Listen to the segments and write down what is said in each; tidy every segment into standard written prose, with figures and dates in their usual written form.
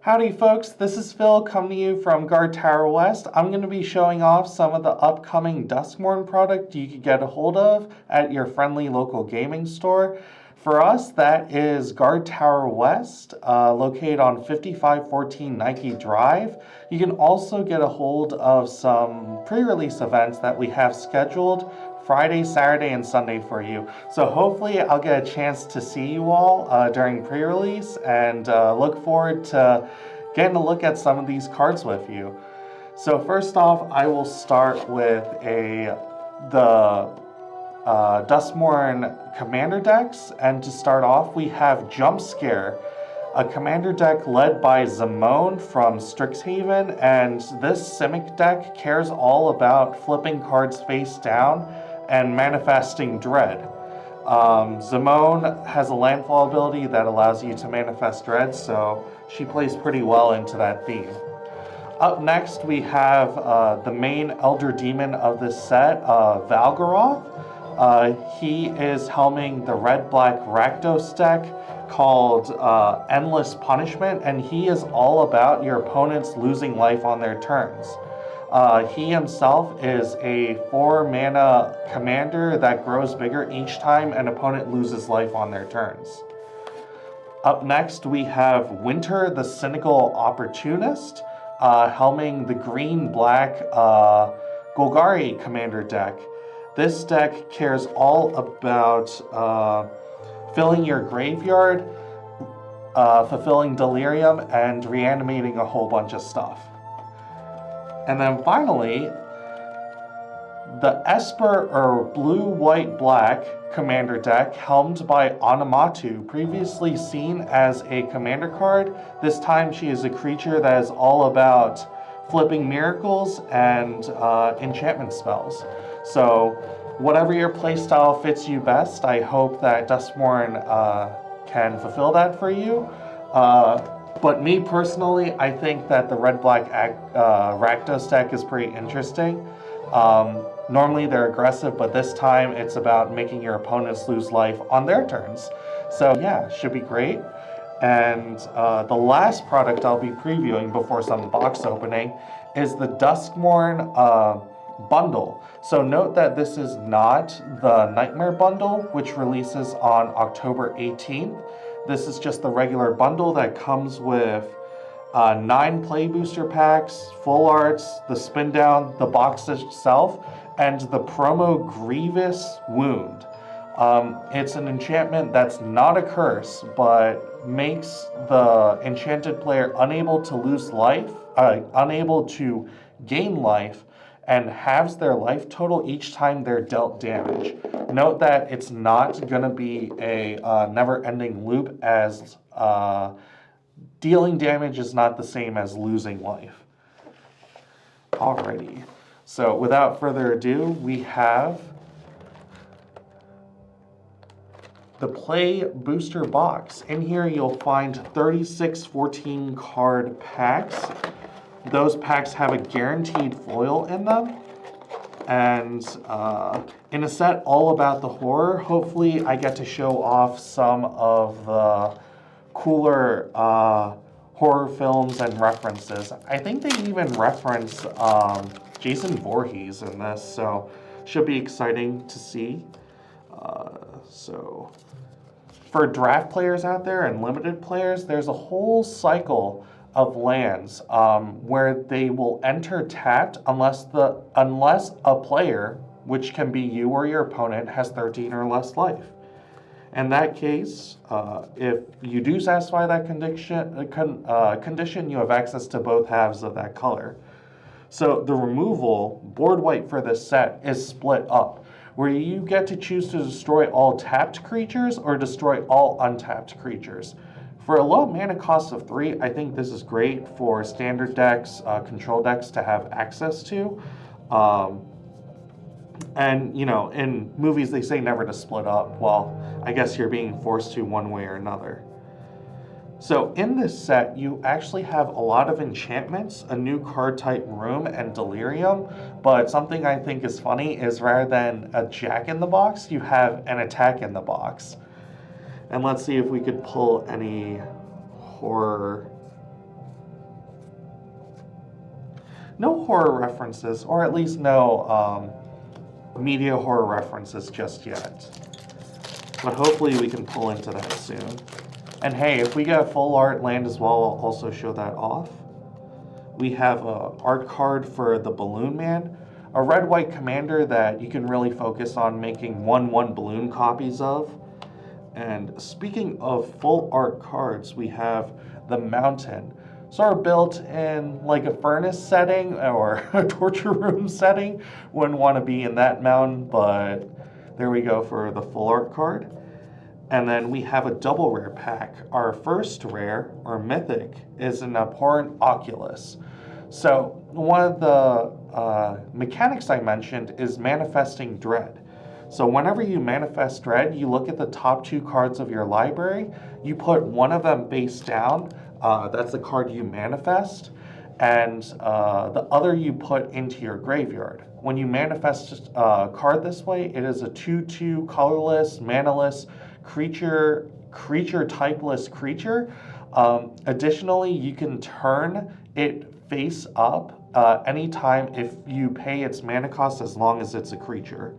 Howdy folks, this is Phil coming to you from Guardtower West. I'm going to be showing off some of the upcoming DuskMourn product you can get a hold of at your friendly local gaming store. For us, that is Guardtower West, located on 5514 Nike Drive. You can also get a hold of some pre-release events that we have scheduled Friday, Saturday, and Sunday for you. So hopefully I'll get a chance to see you all during pre-release and look forward to getting a look at some of these cards with you. So first off, I will start with the DuskMourn Commander decks, and to start off we have Jump Scare, a commander deck led by Zamone from Strixhaven, and this Simic deck cares all about flipping cards face down and manifesting dread. Zamone has a landfall ability that allows you to manifest dread, so she plays pretty well into that theme. Up next we have the main Elder Demon of this set, Valgaroth. He is helming the red-black Rakdos deck called Endless Punishment, and he is all about your opponents losing life on their turns. He himself is a 4-mana commander that grows bigger each time an opponent loses life on their turns. Up next we have Winter, the Cynical Opportunist, helming the green-black Golgari commander deck. This deck cares all about filling your graveyard, fulfilling Delirium, and reanimating a whole bunch of stuff. And then finally, the Esper or blue-white-black commander deck helmed by Onomatu, previously seen as a commander card. This time she is a creature that is all about flipping miracles and enchantment spells. So whatever your playstyle fits you best, I hope that DuskMourn can fulfill that for you. But me personally, I think that the red-black Rakdos deck is pretty interesting. Normally they're aggressive, but this time it's about making your opponents lose life on their turns. So yeah, should be great. And the last product I'll be previewing before some box opening is the DuskMourn bundle. So note that this is not the Nightmare bundle, which releases on October 18th. This is just the regular bundle that comes with 9 play booster packs, full arts, the spin down, the box itself, and the promo Grievous Wound. It's an enchantment that's not a curse, but makes the enchanted player unable to lose life, unable to gain life, and halves their life total each time they're dealt damage. Note that it's not going to be a never-ending loop, as dealing damage is not the same as losing life. Alrighty, so without further ado, we have the Play Booster Box. In here you'll find 36 14 card packs. Those packs have a guaranteed foil in them, and in a set all about the horror, hopefully I get to show off some of the cooler horror films and references. I think they even reference Jason Voorhees in this, so should be exciting to see. So for draft players out there and limited players, there's a whole cycle of lands where they will enter tapped unless a player, which can be you or your opponent, has 13 or less life. In that case, if you do satisfy that condition, you have access to both halves of that color. So the removal, board wipe for this set, is split up, where you get to choose to destroy all tapped creatures or destroy all untapped creatures. For a low mana cost of 3, I think this is great for standard decks, control decks to have access to. And, you know, in movies they say never to split up. Well, I guess you're being forced to one way or another. So in this set, you actually have a lot of enchantments, a new card type Room, and Delirium. But something I think is funny is rather than a Jack in the Box, you have an Attack in the Box. And let's see if we could pull any horror No horror references, or at least no media horror references just yet. But hopefully we can pull into that soon. And hey, if we get full art land as well, I'll also show that off. We have a art card for the Balloon Man, a red-white commander that you can really focus on making 1/1 balloon copies of. And speaking of full art cards, we have the Mountain. Sort of built in like a furnace setting or a torture room setting. Wouldn't want to be in that mountain, but there we go for the full art card. And then we have a double rare pack. Our first rare, or mythic, is an Abhorrent Oculus. So one of the mechanics I mentioned is manifesting dread. So whenever you manifest dread, you look at the top 2 cards of your library, you put one of them face down, that's the card you manifest, and the other you put into your graveyard. When you manifest a card this way, it is a 2/2 colorless, manaless, creature typeless creature. Additionally, you can turn it face up anytime if you pay its mana cost as long as it's a creature.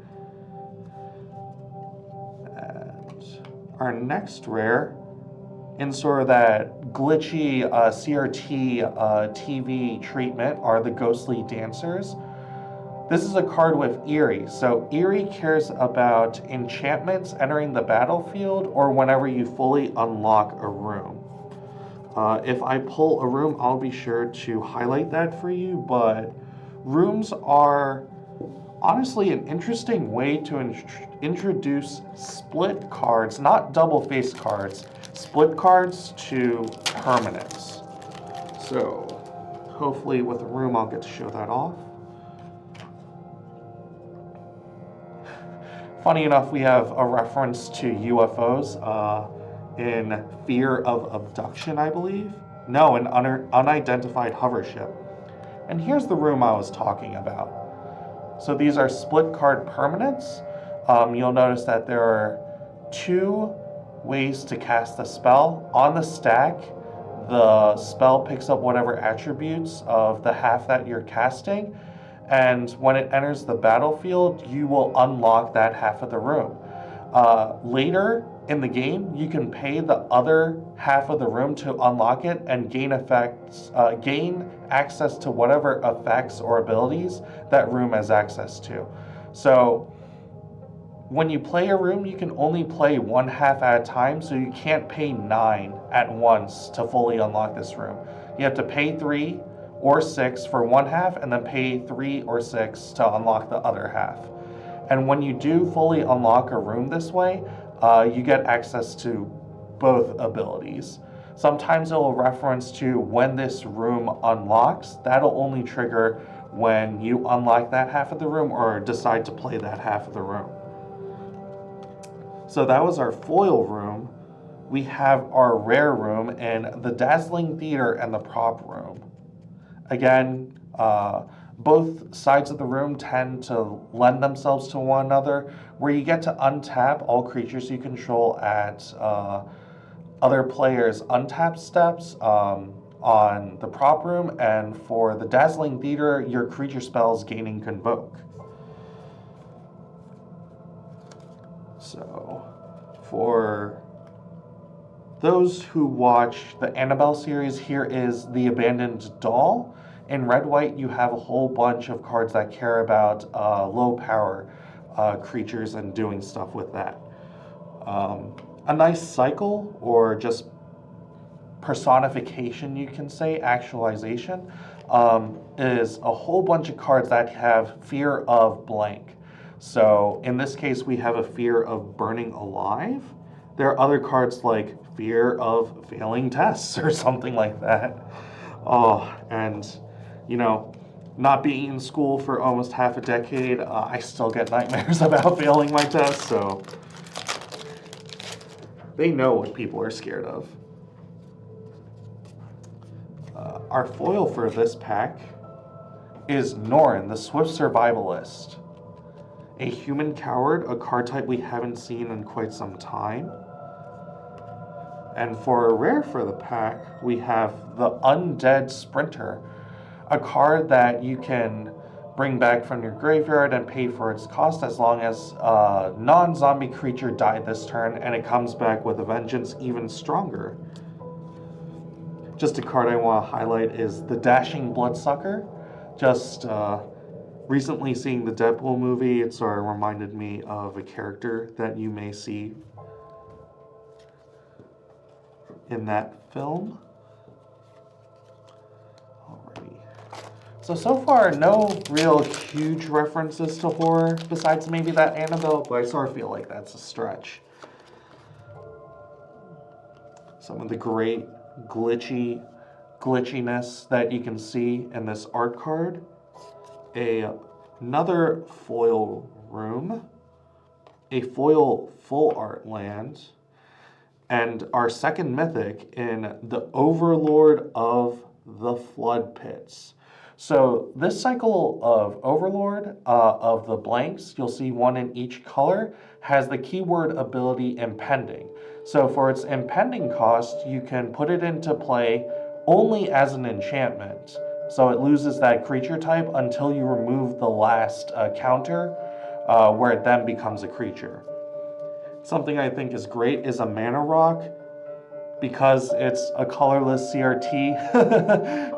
And our next rare, in sort of that glitchy CRT TV treatment, are the Ghostly Dancers. This is a card with Eerie. So Eerie cares about enchantments entering the battlefield or whenever you fully unlock a room. If I pull a room, I'll be sure to highlight that for you, but rooms are honestly an interesting way to introduce split cards, not double face cards, split cards to permanents. So hopefully with a room I'll get to show that off. Funny enough, we have a reference to UFOs in Fear of Abduction, I believe. No, an unidentified hover ship. And here's the room I was talking about. So these are split card permanents. You'll notice that there are 2 ways to cast the spell. On the stack, the spell picks up whatever attributes of the half that you're casting, and when it enters the battlefield, you will unlock that half of the room. Later in the game, you can pay the other half of the room to unlock it and gain access to whatever effects or abilities that room has access to. So when you play a room, you can only play 1/2 at a time, so you can't pay 9 at once to fully unlock this room. You have to pay 3 or 6 for 1/2 and then pay 3 or 6 to unlock the other half. And when you do fully unlock a room this way, you get access to both abilities. Sometimes it will reference to when this room unlocks. That'll only trigger when you unlock that half of the room or decide to play that half of the room. So that was our foil room. We have our rare room and the Dazzling Theater and the prop room. Again, both sides of the room tend to lend themselves to one another, where you get to untap all creatures you control at other players' untap steps on the prop room, and for the Dazzling Theater, your creature spells gaining Convoke. So, for those who watch the Annabelle series, here is the Abandoned Doll. In red-white, you have a whole bunch of cards that care about low-power creatures and doing stuff with that. A nice cycle, or just personification, you can say, actualization, is a whole bunch of cards that have fear of blank. So in this case, we have a fear of burning alive. There are other cards like fear of failing tests or something like that. Oh, and you know, not being in school for almost half a decade, I still get nightmares about failing my tests, so they know what people are scared of. Our foil for this pack is Norn, the Swift Survivalist. A human coward, a card type we haven't seen in quite some time. And for a rare for the pack, we have the Undead Sprinter. a card that you can bring back from your graveyard and pay for its cost as long as a non-zombie creature died this turn, and it comes back with a vengeance even stronger. Just a card I want to highlight is the Dashing Bloodsucker. Just recently seeing the Deadpool movie, it sort of reminded me of a character that you may see in that film. Alrighty. So far, no real huge references to horror, besides maybe that Annabelle, but I sort of feel like that's a stretch. Some of the great glitchiness that you can see in this art card. Another foil room, a foil full art land, and our second mythic in the Overlord of the Flood Pits. So this cycle of Overlord of the blanks, you'll see one in each color, has the keyword ability Impending. So for its impending cost, you can put it into play only as an enchantment. So it loses that creature type until you remove the last counter, where it then becomes a creature. Something I think is great is a mana rock. Because it's a colorless CRT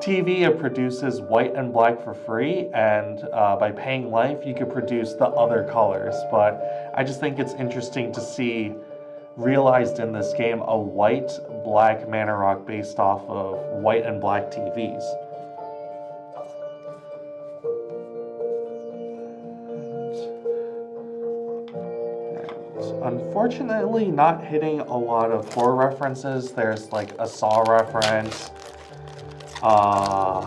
TV, it produces white and black for free, and by paying life, you could produce the other colors. But I just think it's interesting to see realized in this game a white-black mana rock based off of white and black TVs. Unfortunately, not hitting a lot of horror references. There's like a Saw reference. I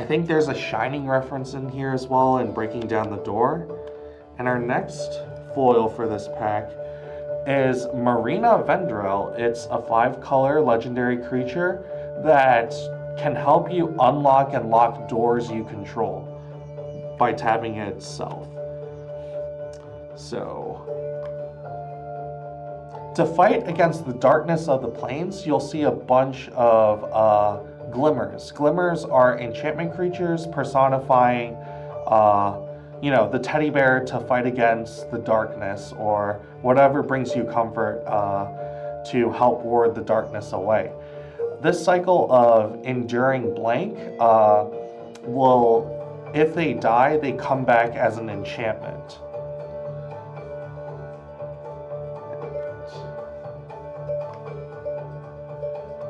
think there's a Shining reference in here as well, and Breaking Down the Door. And our next foil for this pack is Marina Vendrell. It's a 5-color legendary creature that can help you unlock and lock doors you control by tapping it itself. So, to fight against the darkness of the plains, you'll see a bunch of glimmers. Glimmers are enchantment creatures personifying, the teddy bear to fight against the darkness or whatever brings you comfort to help ward the darkness away. This cycle of Enduring Blank will, if they die, they come back as an enchantment.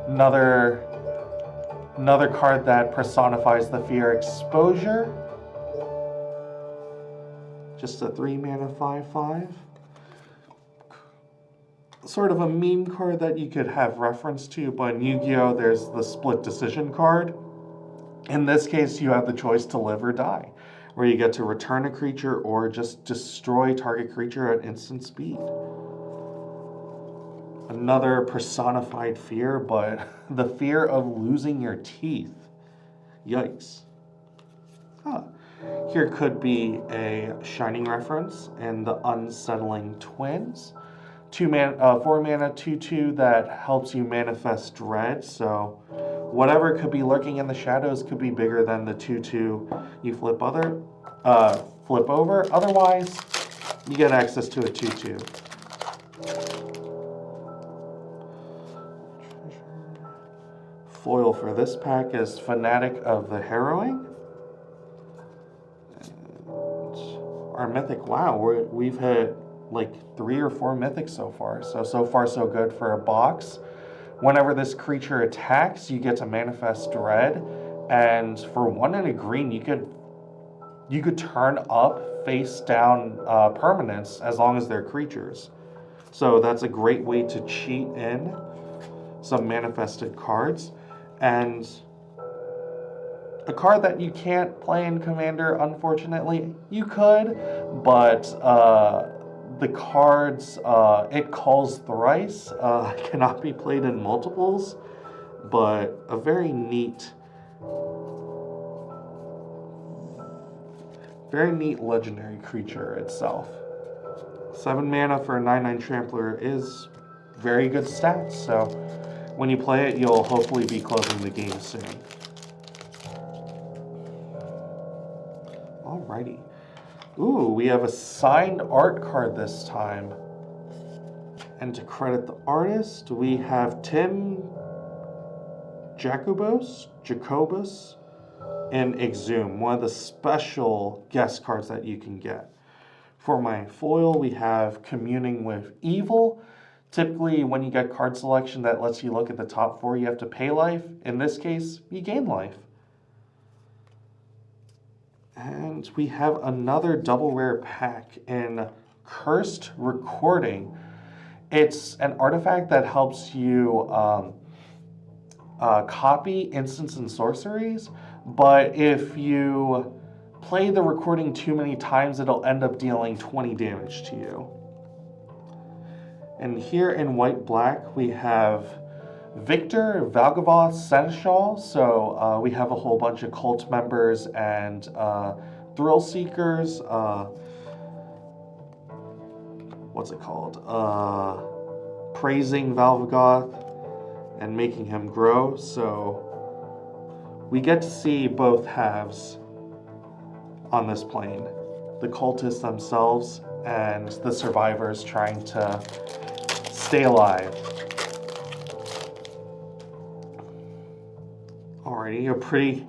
Another card that personifies the fear, Exposure. Just a 3-mana 5/5. Sort of a meme card that you could have reference to, but in Yu-Gi-Oh! There's the split decision card. In this case, you have the choice to live or die, where you get to return a creature or just destroy target creature at instant speed. Another personified fear, but the fear of losing your teeth. Yikes. Here could be a Shining reference in the Unsettling Twins. 4-mana 2/2 that helps you manifest dread. So whatever could be lurking in the shadows could be bigger than the 2/2 you flip over. Otherwise, you get access to a 2/2. Foil for this pack is Fanatic of the Harrowing. And our mythic, wow, we've hit like 3 or 4 mythics so far. So far so good for a box. Whenever this creature attacks, you get to manifest dread. And for 1 and a green, you could turn up face down permanents as long as they're creatures. So that's a great way to cheat in some manifested cards. And a card that you can't play in Commander, unfortunately. You could, but the cards, It Calls Thrice, cannot be played in multiples, but a very neat legendary creature itself. 7 mana for a 9/9 Trampler is very good stats, so when you play it, you'll hopefully be closing the game soon. Alrighty. Ooh, we have a signed art card this time. And to credit the artist, we have Tim Jacobus in Exhume, one of the special guest cards that you can get. For my foil, we have Communing with Evil. Typically, when you get card selection that lets you look at the top 4, you have to pay life. In this case, you gain life. And we have another double rare pack in Cursed Recording. It's an artifact that helps you copy instants and sorceries, but if you play the recording too many times, it'll end up dealing 20 damage to you. And here in white-black, we have Victor Valgavoth Seneschal. So we have a whole bunch of cult members and thrill seekers. What's it called? Praising Valgavoth and making him grow. So we get to see both halves on this plane. The cultists themselves and the survivors trying to stay alive. Alrighty, a pretty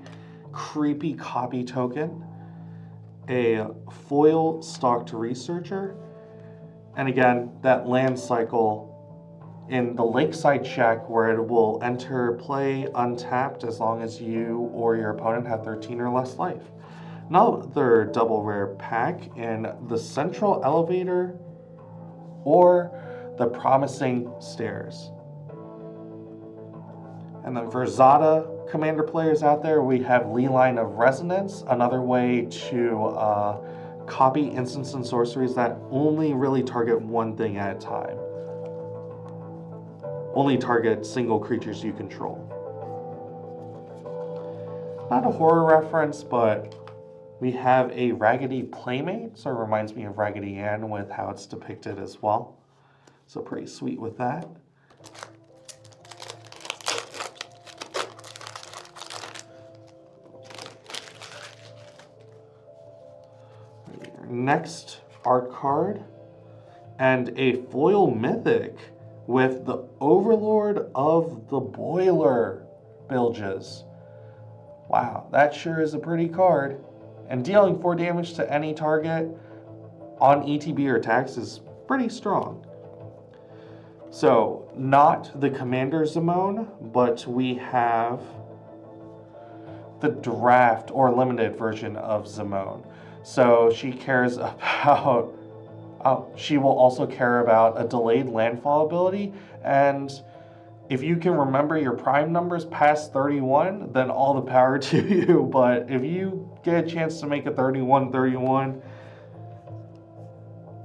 creepy copy token. A foil stalked researcher. And again, that land cycle in the Lakeside check where it will enter play untapped as long as you or your opponent have 13 or less life. Another double rare pack in the Central Elevator or the Promising Stairs. And then for Zada Commander players out there, we have Leeline of Resonance, another way to copy instants and sorceries that only really target one thing at a time. Only target single creatures you control. Not a horror reference, but we have a Raggedy Playmate, so it reminds me of Raggedy Ann with how it's depicted as well. So pretty sweet with that. Next art card, and a foil mythic with the Overlord of the Boiler Bilges. Wow, that sure is a pretty card. And dealing 4 damage to any target on ETB or attacks is pretty strong. So, not the Commander Zimone, but we have the draft or limited version of Zimone. So she cares about, she will also care about a delayed landfall ability, and if you can remember your prime numbers past 31, then all the power to you, but if you get a chance to make a 31-31,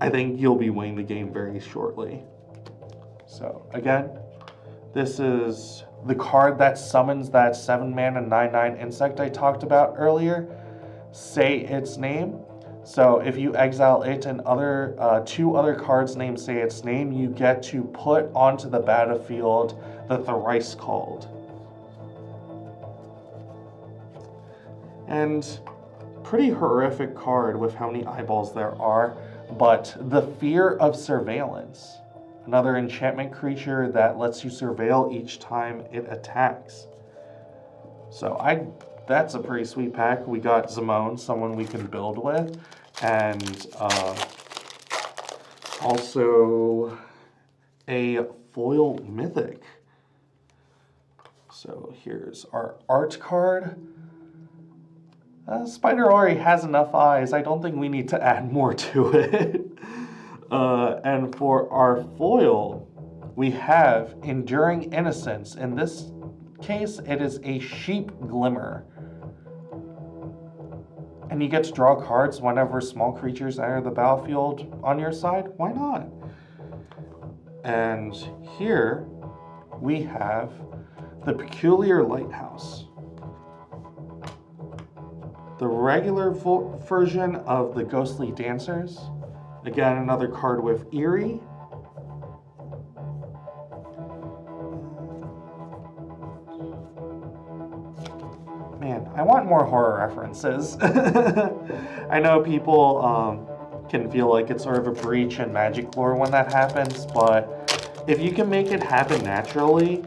I think you'll be winning the game very shortly. So again, this is the card that summons that 7-mana 9/9 insect I talked about earlier. Say its name. So if you exile it and two other cards named Say Its Name, you get to put onto the battlefield the Thrice Called. And pretty horrific card with how many eyeballs there are, but the Fear of Surveillance. Another enchantment creature that lets you surveil each time it attacks. So that's a pretty sweet pack. We got Zimone, someone we can build with, and also a foil mythic. So here's our art card. Spider already has enough eyes. I don't think we need to add more to it. And for our foil, we have Enduring Innocence. In this case, it is a Sheep Glimmer. And you get to draw cards whenever small creatures enter the battlefield on your side. Why not? And here we have the Peculiar Lighthouse. The regular version of the Ghostly Dancers. Again, another card with Eerie. Man, I want more horror references. I know people can feel like it's sort of a breach in Magic lore when that happens, but if you can make it happen naturally,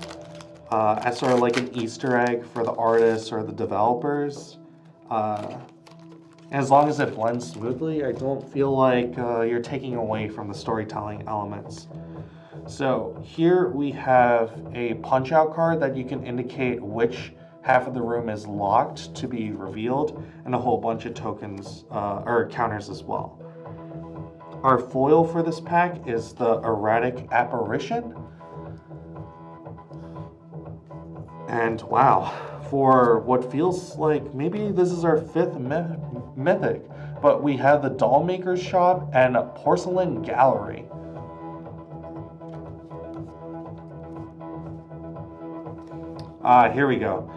as sort of like an Easter egg for the artists or the developers, as long as it blends smoothly, I don't feel like you're taking away from the storytelling elements. So here we have a punch-out card that you can indicate which half of the room is locked to be revealed, and a whole bunch of tokens or counters as well. Our foil for this pack is the Erratic Apparition. And wow, for what feels like maybe this is our 5th mythic, but we have the Dollmaker's Shop and a Porcelain Gallery. Here we go.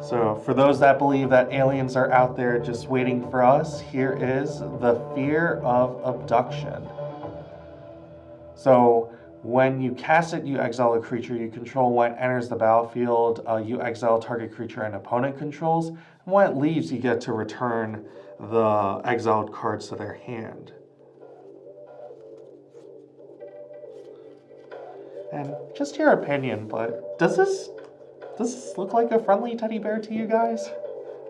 So for those that believe that aliens are out there just waiting for us, here is the Fear of Abduction. So when you cast it, you exile a creature you control. When it enters the battlefield, you exile target creature an opponent controls. And when it leaves, you get to return the exiled cards to their hand. And just your opinion, but does this look like a friendly teddy bear to you guys?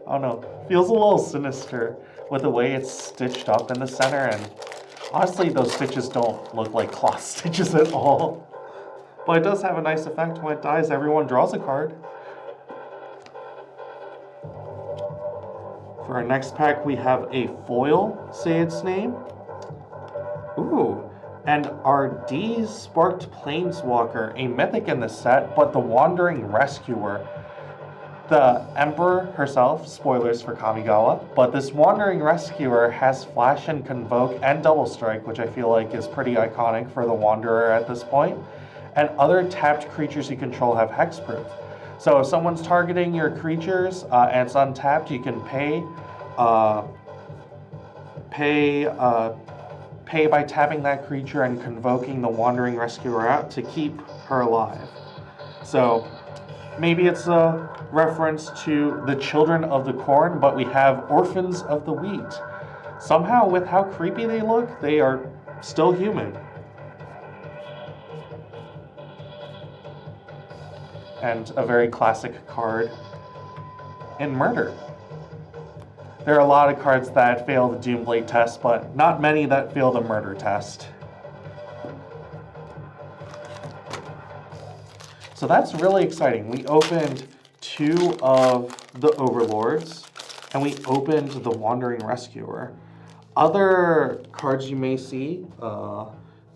I don't know. Feels a little sinister with the way it's stitched up in the center, and honestly, those stitches don't look like cloth stitches at all. But it does have a nice effect. When it dies, everyone draws a card. For our next pack, we have a foil, say its name. Ooh. And our D-Sparked Planeswalker, a mythic in the set, but the Wandering Rescuer. The Emperor herself, spoilers for Kamigawa, but this Wandering Rescuer has Flash and Convoke and Double Strike, which I feel like is pretty iconic for the Wanderer at this point. And other tapped creatures you control have hexproof. So if someone's targeting your creatures and it's untapped, you can pay by tapping that creature and convoking the Wandering Rescuer out to keep her alive. So maybe it's a reference to the Children of the Corn, but we have Orphans of the Wheat. Somehow, with how creepy they look, they are still human. And a very classic card in Murder. There are a lot of cards that fail the Doomblade test, but not many that fail the Murder test. So that's really exciting. We opened 2 of the Overlords, and we opened the Wandering Rescuer. Other cards you may see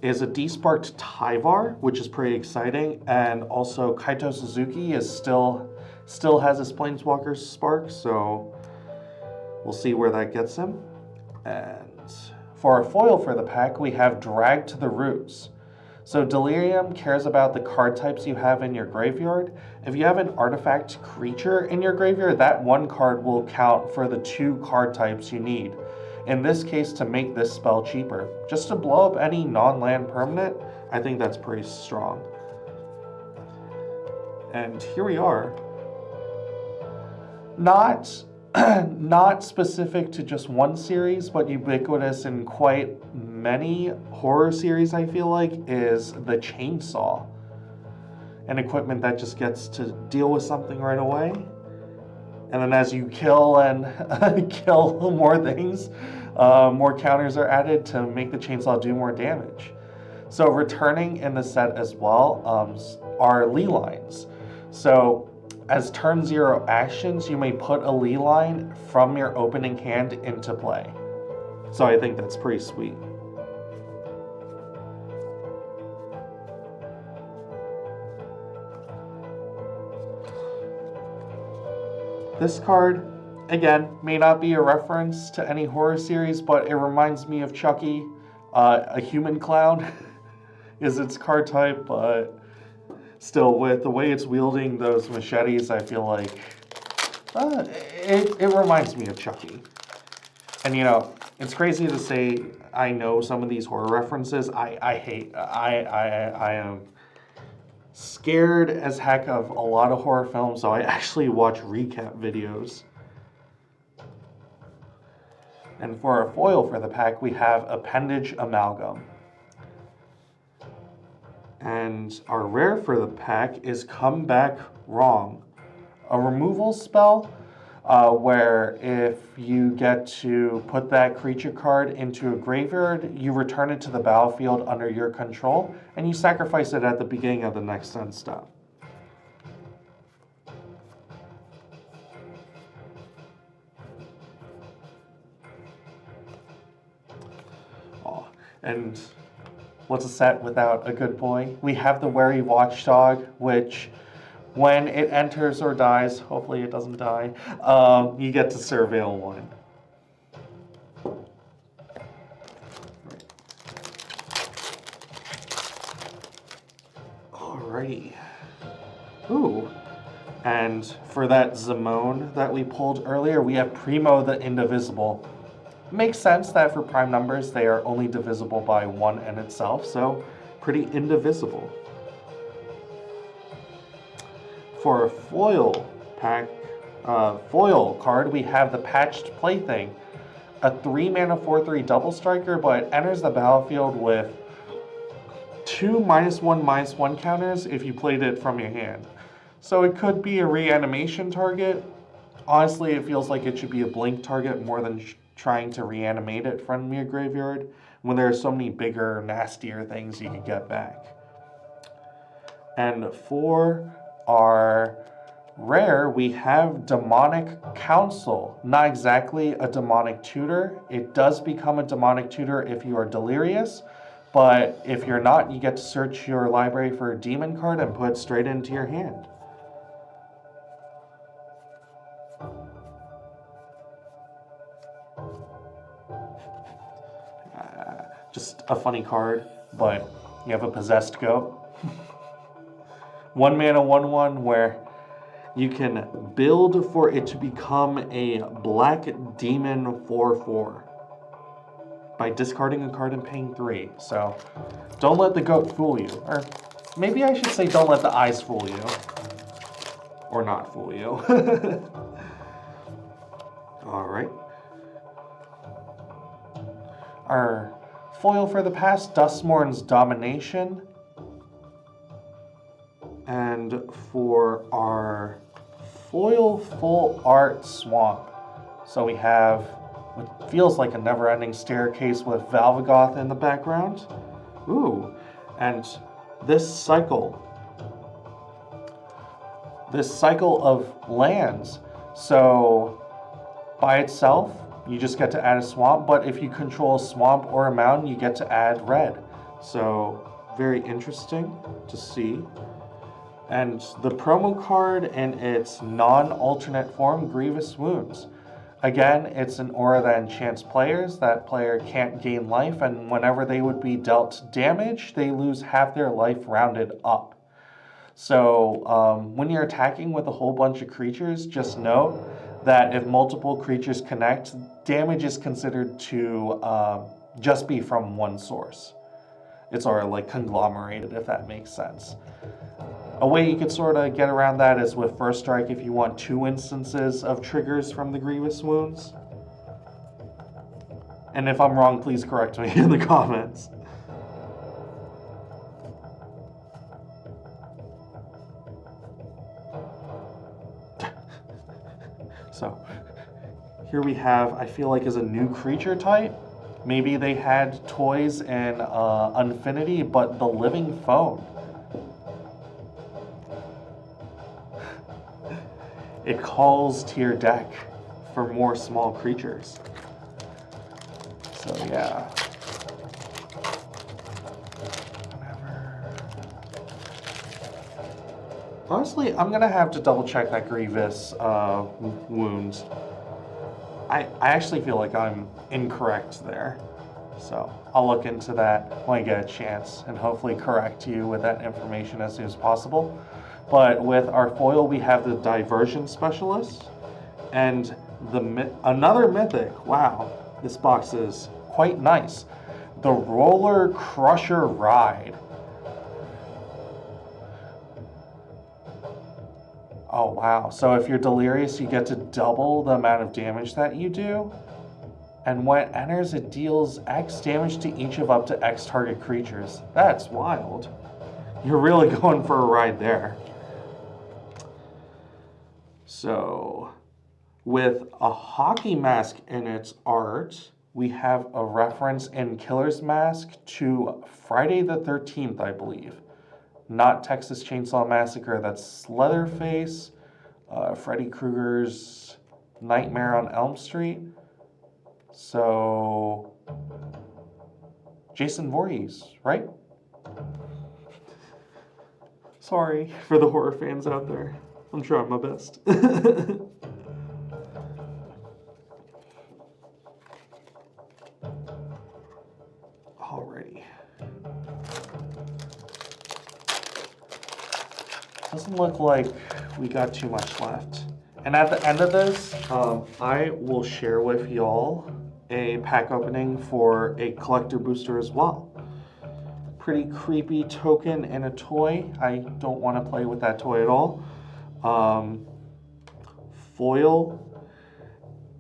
is a D-Sparked Tyvar, which is pretty exciting, and also Kaito Suzuki is still has his Planeswalker Spark, so we'll see where that gets him. And for our foil for the pack, we have Drag to the Roots. So Delirium cares about the card types you have in your graveyard. If you have an artifact creature in your graveyard, that one card will count for the 2 card types you need. In this case, to make this spell cheaper. Just to blow up any non-land permanent, I think that's pretty strong. And here we are. Not specific to just one series, but ubiquitous in quite many horror series, I feel like, is the Chainsaw. An equipment that just gets to deal with something right away. And then as you kill and kill more things, more counters are added to make the chainsaw do more damage. So returning in the set as well are Lee lines. So as turn 0 actions, you may put a Lee line from your opening hand into play. So I think that's pretty sweet. This card, again, may not be a reference to any horror series, but it reminds me of Chucky. A human clown is its card type, but still, with the way it's wielding those machetes, I feel like it reminds me of Chucky. And you know, it's crazy to say I know some of these horror references. I am scared as heck of a lot of horror films, so I actually watch recap videos. And for our foil for the pack, we have Appendage Amalgam. And our rare for the pack is Come Back Wrong, a removal spell where if you get to put that creature card into a graveyard, you return it to the battlefield under your control, and you sacrifice it at the beginning of the next end step. Oh, and what's a set without a good boy? We have the Wary Watchdog, which when it enters or dies, hopefully it doesn't die, you get to surveil one. Alrighty. Ooh. And for that Zimone that we pulled earlier, we have Primo the Indivisible. Makes sense that for prime numbers, they are only divisible by 1 in itself, so pretty indivisible. For a foil pack, foil card, we have the Patched Plaything, a 3-mana 4/3 double striker, but it enters the battlefield with 2 -1/-1 counters if you played it from your hand. So it could be a reanimation target. Honestly, it feels like it should be a blink target more than trying to reanimate it from your graveyard when there are so many bigger, nastier things you could get back. And for our rare, we have Demonic Council. Not exactly a demonic tutor. It does become a demonic tutor if you are delirious, but if you're not, you get to search your library for a demon card and put it straight into your hand. Just a funny card, but you have a Possessed Goat. 1 mana 1/1 where you can build for it to become a black demon 4/4 by discarding a card and paying 3. So don't let the goat fool you. Or maybe I should say don't let the eyes fool you. Or not fool you. Alright. Our foil for the past, DuskMourn's Domination. And for our foil full art Swamp, so we have what feels like a never-ending staircase with Valvagoth in the background. Ooh, and this cycle of lands. So by itself, you just get to add a swamp, but if you control a swamp or a mountain, you get to add red. So very interesting to see. And the promo card in its non-alternate form, Grievous Wounds. Again, it's an aura that enchants players. That player can't gain life, and whenever they would be dealt damage, they lose half their life rounded up. So when you're attacking with a whole bunch of creatures, just note that if multiple creatures connect, damage is considered to just be from one source. It's sort of like conglomerated, if that makes sense. A way you could sort of get around that is with First Strike if you want 2 instances of triggers from the Grievous Wounds. And if I'm wrong, please correct me in the comments. So, here we have, I feel like, is a new creature type. Maybe they had toys in Infinity, but the Living Phone. It calls to your deck for more small creatures. So yeah. Honestly, I'm gonna have to double check that Grievous wounds. I actually feel like I'm incorrect there. So I'll look into that when I get a chance and hopefully correct you with that information as soon as possible. But with our foil, we have the Diversion Specialist and another mythic. Wow, this box is quite nice. The Roller Crusher Ride. Oh, wow. So if you're delirious, you get to double the amount of damage that you do. And when it enters, it deals X damage to each of up to X target creatures. That's wild. You're really going for a ride there. So, with a hockey mask in its art, we have a reference in Killer's Mask to Friday the 13th, I believe. Not Texas Chainsaw Massacre, that's Leatherface, Freddy Krueger's Nightmare on Elm Street. So, Jason Voorhees, right? Sorry for the horror fans out there. I'm trying my best. Alrighty. Doesn't look like we got too much left. And at the end of this, I will share with y'all a pack opening for a collector booster as well. Pretty creepy token and a toy. I don't want to play with that toy at all. Foil,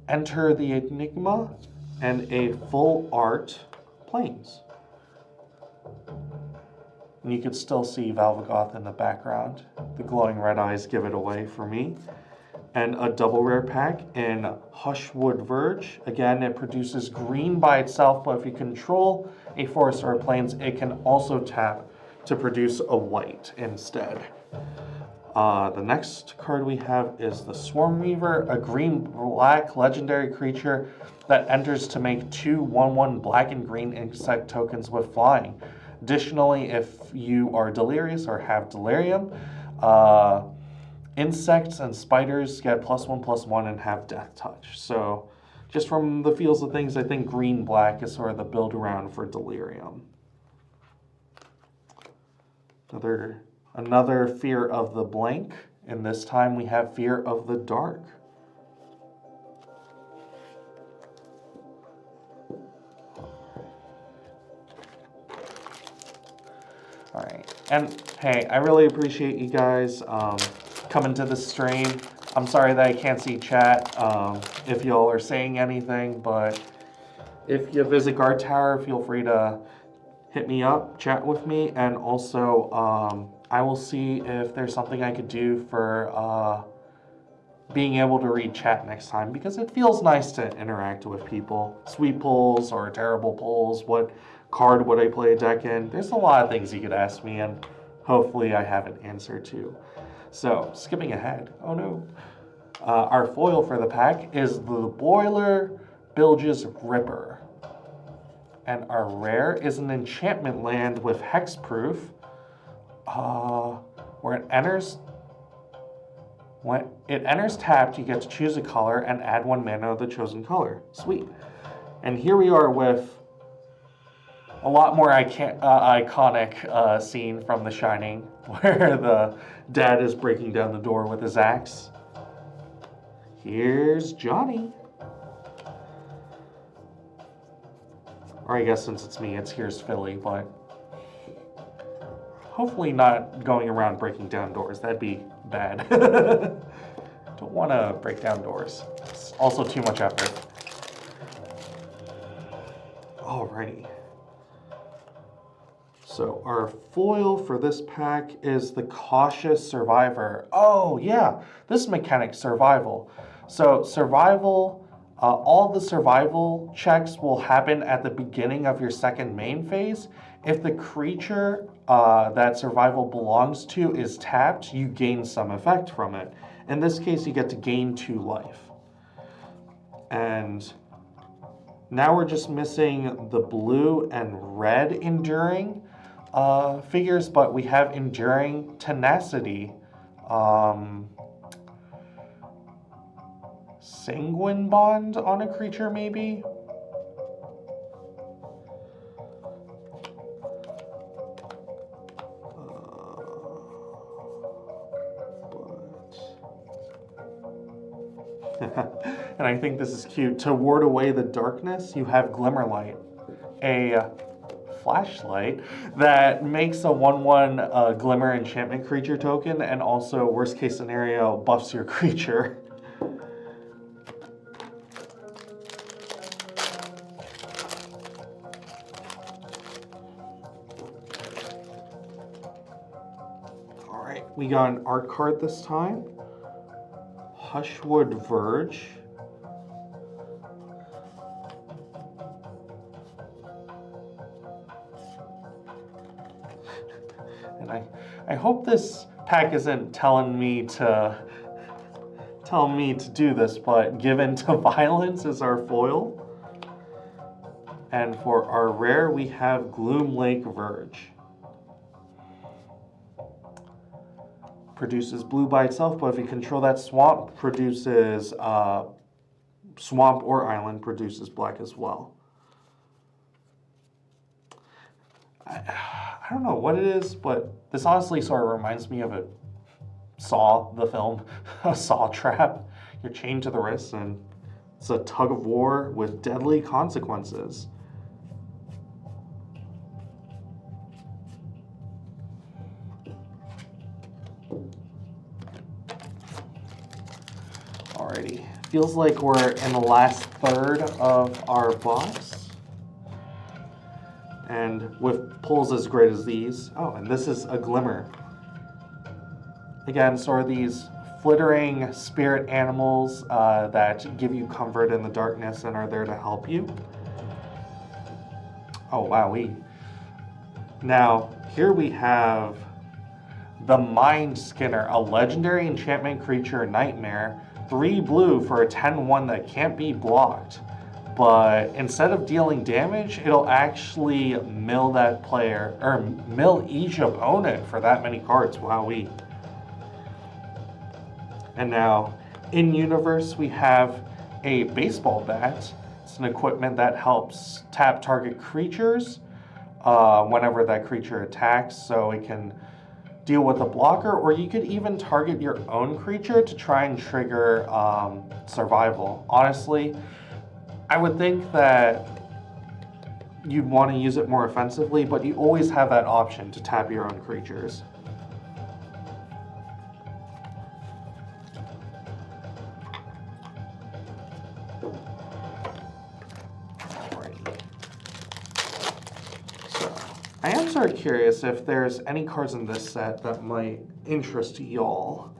Enter the Enigma, and a full art Plains. And you can still see Valvagoth in the background. The glowing red eyes give it away for me. And a double rare pack in Hushwood Verge. Again, it produces green by itself, but if you control a forest or a plains, it can also tap to produce a white instead. The next card we have is the Swarm Weaver, a green-black legendary creature that enters to make 2 1/1 black and green insect tokens with flying. Additionally, if you are delirious or have delirium, insects and spiders get +1/+1 and have death touch. So just from the feels of things, I think green-black is sort of the build around for delirium. Another Fear of the Blank, and this time we have Fear of the Dark. All right, and hey, I really appreciate you guys coming to the stream. I'm sorry that I can't see chat if y'all are saying anything, but if you visit Guardtower, feel free to hit me up, chat with me, and also I will see if there's something I could do for being able to read chat next time, because it feels nice to interact with people. Sweet pulls or terrible pulls, what card would I play a deck in? There's a lot of things you could ask me, and hopefully I have an answer to. So, skipping ahead, oh no. Our foil for the pack is the Boiler Bilge's Ripper. And our rare is an enchantment land with hexproof. Where it enters, when it enters tapped, you get to choose a color and add 1 mana of the chosen color. Sweet. And here we are with a lot more iconic scene from The Shining, where the dad is breaking down the door with his axe. Here's Johnny. Or I guess since it's me, it's here's Philly, but hopefully not going around breaking down doors. That'd be bad. Don't want to break down doors. It's also too much effort. Alrighty. So our foil for this pack is the Cautious Survivor. Oh yeah, this mechanic, survival. So survival, all the survival checks will happen at the beginning of your second main phase. If the creature that survival belongs to is tapped, you gain some effect from it. In this case, you get to gain 2 life. And now we're just missing the blue and red enduring figures, but we have enduring tenacity. Sanguine bond on a creature, maybe? And I think this is cute. To ward away the darkness, you have Glimmerlight, a flashlight that makes a 1/1 Glimmer enchantment creature token, and also, worst case scenario, buffs your creature. Alright, we got an art card this time. Hushwood Verge. And I hope this pack isn't telling me to do this, but Given to Violence is our foil. And for our rare, we have Gloom Lake Verge. Produces blue by itself, but if you control that swamp, produces swamp or island produces black as well. I don't know what it is, but this honestly sort of reminds me of a Saw, the film, a Saw trap. You're chained to the wrist, and it's a tug of war with deadly consequences. Alrighty, feels like we're in the last third of our box. And with pulls as great as these, oh, and this is a Glimmer. Again, sort of these flittering spirit animals that give you comfort in the darkness and are there to help you. Oh, wowee. Now, here we have the Mind Skinner, a legendary enchantment creature nightmare. 3 blue for a 10/1 that can't be blocked. But instead of dealing damage, it'll actually mill that player, or mill each opponent for that many cards. Wowee. And now, in universe, we have a baseball bat. It's an equipment that helps tap target creatures whenever that creature attacks, so it can deal with a blocker, or you could even target your own creature to try and trigger survival. Honestly, I would think that you'd want to use it more offensively, but you always have that option to tap your own creatures. So, I am sort of curious if there's any cards in this set that might interest y'all.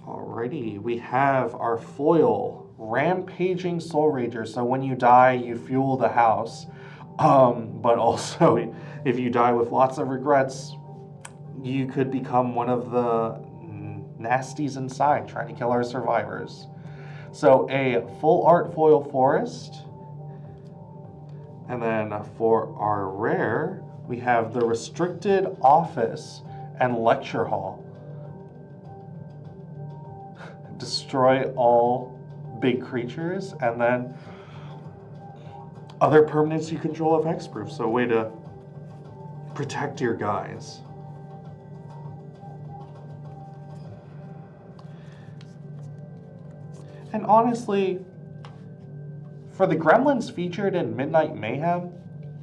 Alrighty, we have our foil, Rampaging Soul Rager. So when you die, you fuel the house. But also, if you die with lots of regrets, you could become one of the nasties inside trying to kill our survivors. So a full art foil forest. And then for our rare, we have the Restricted Office and Lecture Hall. Destroy all big creatures, and then other permanents you control have hexproof, so a way to protect your guys. And honestly, for the gremlins featured in Midnight Mayhem,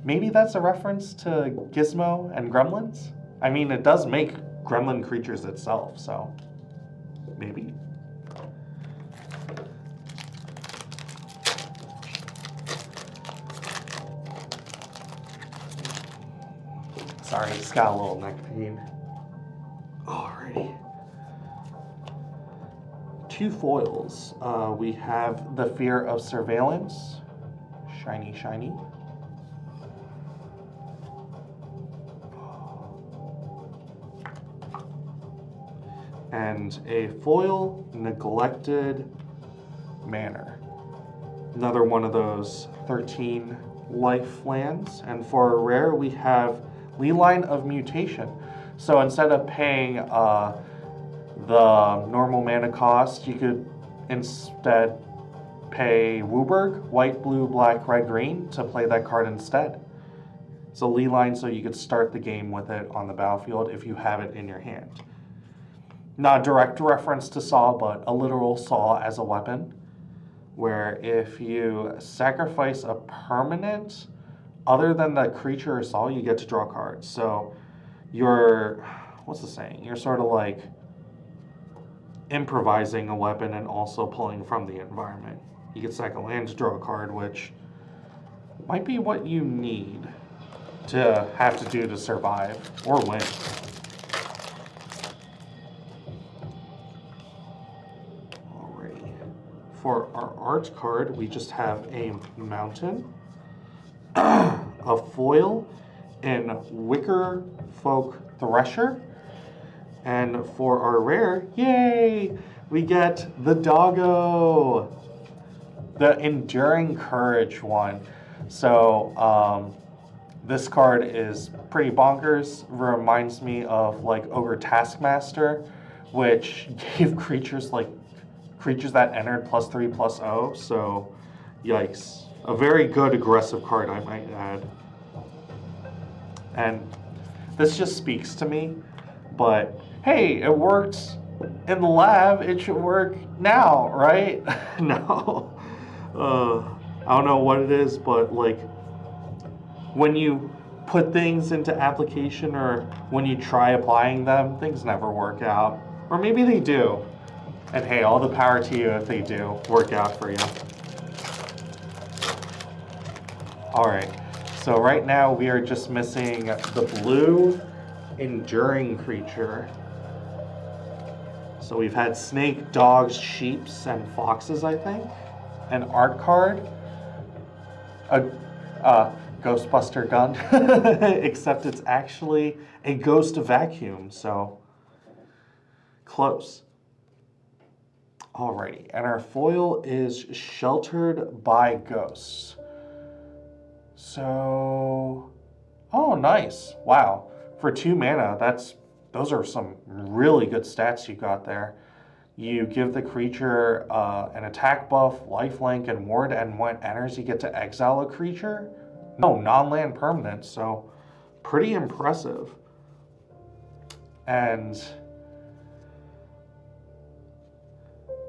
maybe that's a reference to Gizmo and Gremlins? I mean, it does make gremlin creatures itself, so maybe. Sorry, just got a little neck pain. Alrighty. 2 foils. We have the Fear of Surveillance. Shiny, shiny. And a foil, Neglected Manor. Another one of those 13 life lands. And for a rare, we have Leeline of Mutation. So instead of paying the normal mana cost, you could instead pay Wooburg, white, blue, black, red, green, to play that card instead. So Leeline, so you could start the game with it on the battlefield if you have it in your hand. Not a direct reference to Saw, but a literal Saw as a weapon, where if you sacrifice a permanent other than the creature assault, you get to draw cards. So you're, what's the saying? You're sort of like improvising a weapon and also pulling from the environment. You get sack a land to draw a card, which might be what you need to have to do to survive or win. Alrighty. For our art card, we just have a mountain, a foil, and Wicker Folk Thresher. And for our rare, yay, we get the Doggo, the Enduring Courage one. So this card is pretty bonkers. Reminds me of like Ogre Taskmaster, which gave creatures that entered +3/+0. So yikes. A very good aggressive card, I might add. And this just speaks to me, but hey, it worked in the lab, it should work now, right? No. I don't know what it is, but like when you put things into application or when you try applying them, things never work out. Or maybe they do. And hey, all the power to you if they do work out for you. All right, so right now we are just missing the blue Enduring Creature. So we've had snake, dogs, sheeps, and foxes, I think. An art card, a Ghostbuster gun, except it's actually a ghost vacuum, so close. Alrighty, and our foil is Sheltered by Ghosts. So, oh, nice. Wow. For 2 mana, those are some really good stats you got there. You give the creature an attack buff, lifelink, and ward, and when it enters, you get to exile a creature. No, non-land permanent, so pretty impressive.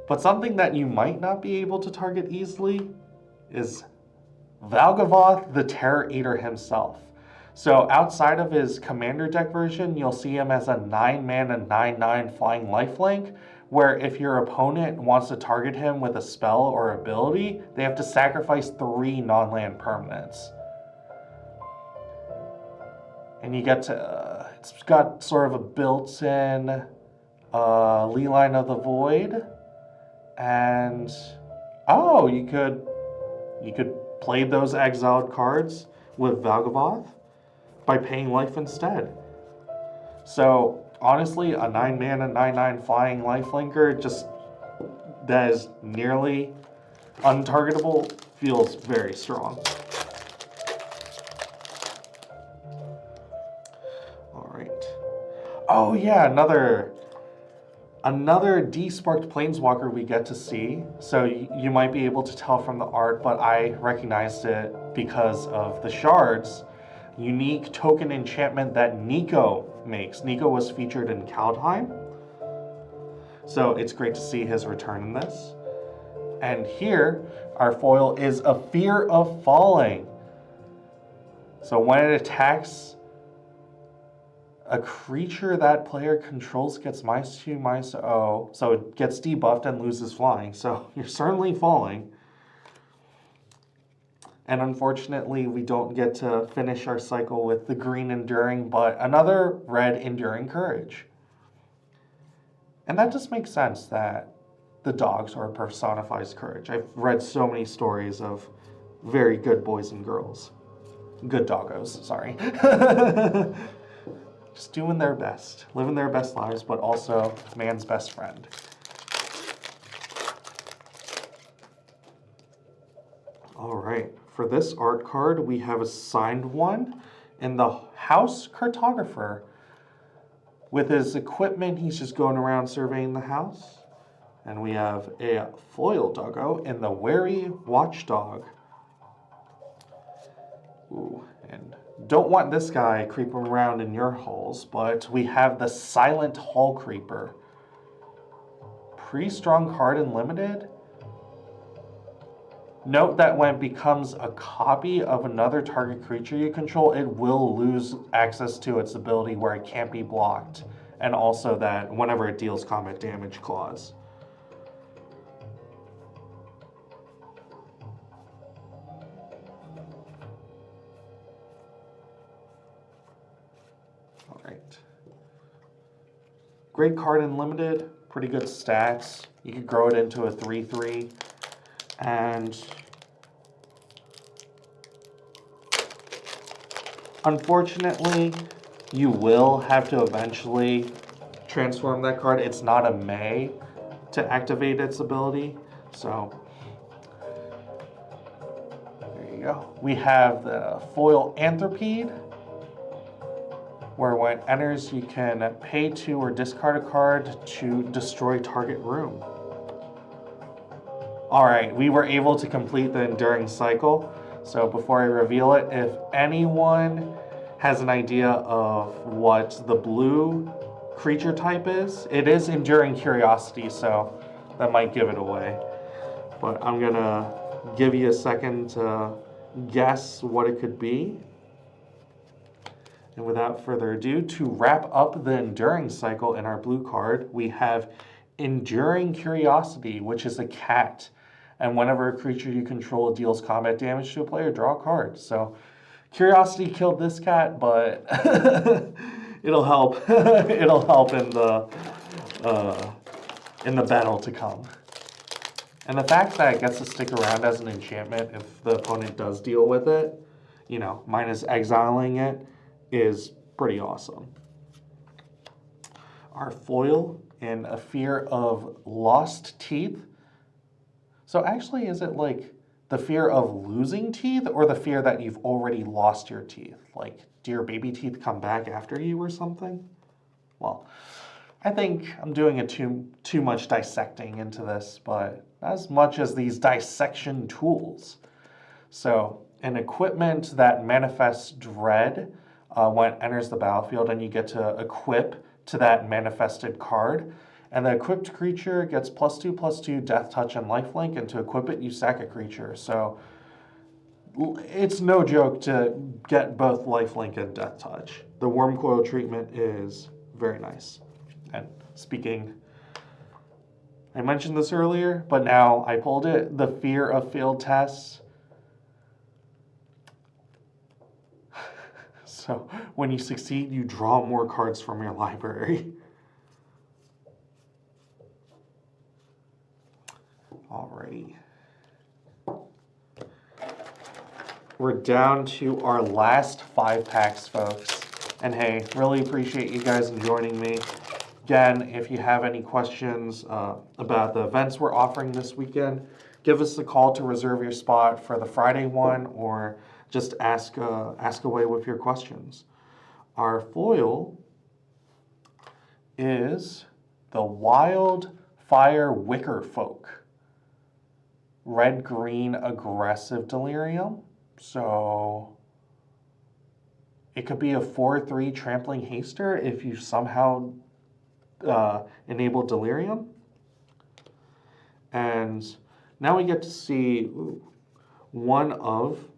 But something that you might not be able to target easily is Valgavoth the Terror Eater himself. So outside of his commander deck version, you'll see him as a 9-mana 9/9 flying lifelink, where if your opponent wants to target him with a spell or ability, they have to sacrifice 3 non-land permanents. And you get to, it's got sort of a built-in Leyline of the Void. And, oh, you could play those exiled cards with Valgavoth by paying life instead. So honestly, a 9-mana 9/9 flying lifelinker that is nearly untargetable feels very strong. All right. Oh yeah, another desparked planeswalker we get to see. So you might be able to tell from the art, but I recognized it because of the shards. Unique token enchantment that Nico makes. Nico was featured in Kaldheim, so it's great to see his return in this. And here, our foil is a Fear of Falling. So when it attacks a creature that player controls gets -2/-0, so it gets debuffed and loses flying. So you're certainly falling. And unfortunately, we don't get to finish our cycle with the green Enduring, but another red Enduring Courage. And that just makes sense that the dog sort of personifies courage. I've read so many stories of very good boys and girls. Good doggos, sorry. Just doing their best, living their best lives, but also man's best friend. All right, for this art card, we have a signed one in the House Cartographer. With his equipment, he's just going around surveying the house. And we have a foil doggo in the Wary Watchdog. Ooh, and don't want this guy creeping around in your halls, but we have the Silent Hall Creeper. Pretty strong card in limited. Note that when it becomes a copy of another target creature you control, it will lose access to its ability where it can't be blocked, and also that whenever it deals combat damage clause. All right. Great card in limited, pretty good stats. You could grow it into a 3/3, and unfortunately, you will have to eventually transform that card. It's not a may to activate its ability, so there you go. We have the foil Anthropede, where when it enters, you can pay 2 or discard a card to destroy target room. All right, we were able to complete the Enduring Cycle. So before I reveal it, if anyone has an idea of what the blue creature type is, it is Enduring Curiosity, so that might give it away. But I'm gonna give you a second to guess what it could be. And without further ado, to wrap up the Enduring Cycle in our blue card, we have Enduring Curiosity, which is a cat. And whenever a creature you control deals combat damage to a player, draw a card. So Curiosity killed this cat, but it'll help. It'll help in the battle to come. And the fact that it gets to stick around as an enchantment if the opponent does deal with it, you know, minus exiling it, is pretty awesome. Our foil in A Fear of Lost Teeth. So actually, is it like the fear of losing teeth or the fear that you've already lost your teeth? Like, do your baby teeth come back after you or something? Well, I think I'm doing it too much dissecting into this, but not as much as these dissection tools. So an equipment that manifests dread when it enters the battlefield, and you get to equip to that manifested card. And the equipped creature gets +2/+2 Death Touch and Lifelink, and to equip it, you sack a creature. So it's no joke to get both Lifelink and Death Touch. The Worm Coil treatment is very nice. And speaking, I mentioned this earlier, but now I pulled it, the fear of failed tests. So when you succeed, you draw more cards from your library. Alrighty. We're down to our last 5 packs, folks. And hey, really appreciate you guys joining me. Again, if you have any questions about the events we're offering this weekend, give us a call to reserve your spot for the Friday one, or just ask away with your questions. Our foil is the Wildfire Wicker Folk. Red-green aggressive delirium. So it could be a 4/3 trampling haster if you somehow enable delirium. And now we get to see one of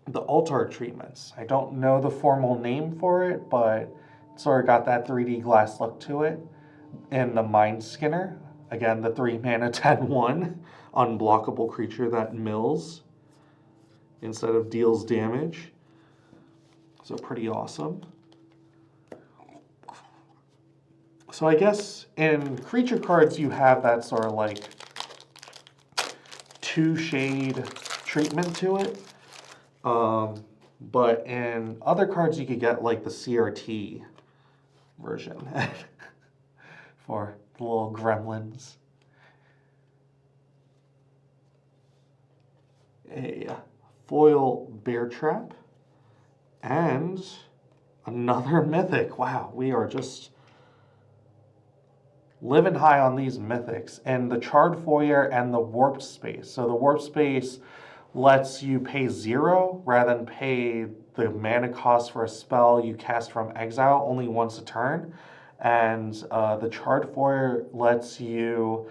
the alt-art treatments. I don't know the formal name for it, but it sort of got that 3D glass look to it. In the Mind Skinner, again, the 3-mana 10/1 unblockable creature that mills instead of deals damage. So pretty awesome. So I guess in creature cards you have that sort of like 2-shade treatment to it. But in other cards you could get like the CRT version for the little gremlins. A foil Bear Trap, and another mythic. Wow, we are just living high on these mythics. And the Charred Foyer and the Warped Space. So the Warped Space lets you pay 0 rather than pay the mana cost for a spell you cast from exile only once a turn. And the Charred Foyer lets you